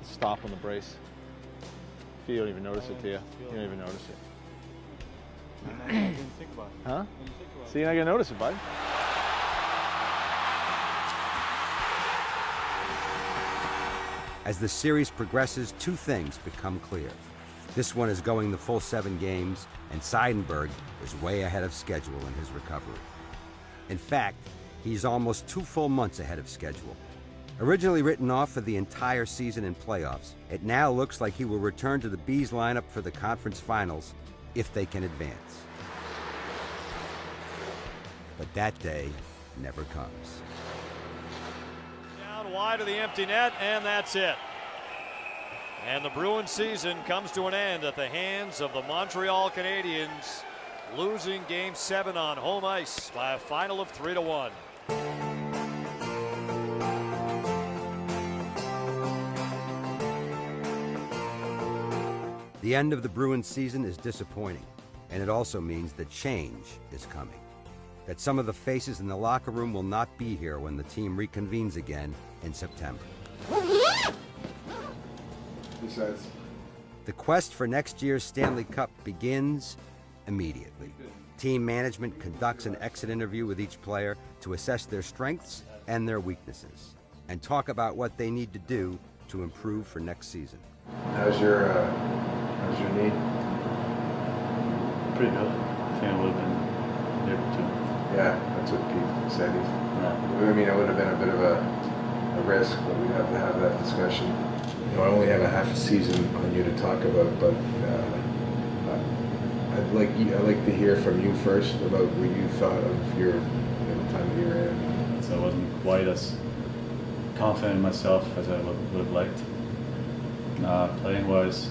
stop on the brace. You don't even notice it, do you? You don't even notice it. I didn't think about it. Huh? See, you're not gonna notice it, bud. As the series progresses, two things become clear. This one is going the full 7 games, and Seidenberg is way ahead of schedule in his recovery. In fact, he's almost 2 full months ahead of schedule. Originally written off for the entire season and playoffs, it now looks like he will return to the Bees lineup for the conference finals if they can advance. But that day never comes. Down wide of the empty net, and that's it. And the Bruins season comes to an end at the hands of the Montreal Canadiens, losing Game 7 on home ice by a final of 3-1. The end of the Bruins season is disappointing, and it also means that change is coming. That some of the faces in the locker room will not be here when the team reconvenes again in September. Besides, the quest for next year's Stanley Cup begins immediately. Team management conducts an exit interview with each player to assess their strengths and their weaknesses, and talk about what they need to do to improve for next season. how's your knee? Pretty good. I think I would have been able to. Yeah, that's what Pete said. Yeah. I mean, it would have been a bit of a risk, but we'd have to have that discussion. You know, I only have a half a season on you to talk about, but I'd like to hear from you first about what you thought of your time that you were in. So I wasn't quite as confident in myself as I would have liked. Playing wise,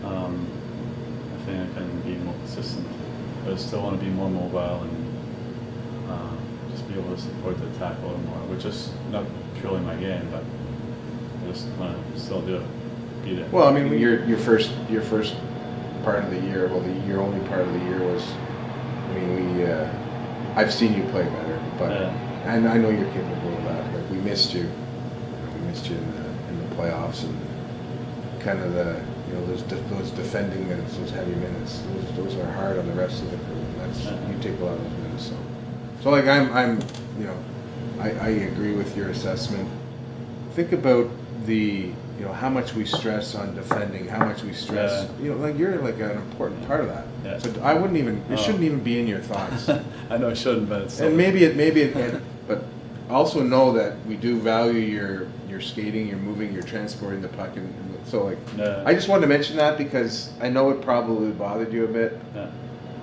I think I can be more consistent, but I still want to be more mobile and just be able to support the attack a little more, which is not purely my game, but I just want to still do it, be there. Well, I mean, your first part of the year, well, your only part of the year was, I mean, I've seen you play better, but and I know you're capable of that. Like, we missed you in the playoffs, and kind of the those defending minutes, those heavy minutes, those are hard on the rest of the crew. That's you take a lot of those minutes. So like I'm I agree with your assessment. Think about the how much we stress on defending, how much we stress. Like you're like an important part of that. Yeah. So I wouldn't even. It shouldn't even be in your thoughts. I know it shouldn't, but it's. And maybe it, but also know that we do value your skating, your moving, your transporting the puck, and so like. I just wanted to mention that because I know it probably bothered you a bit. Yeah.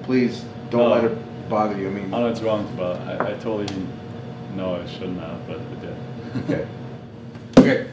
Please don't let it bother you. I mean. I know it's wrong, but I totally know I shouldn't have, but it did. Okay. Okay.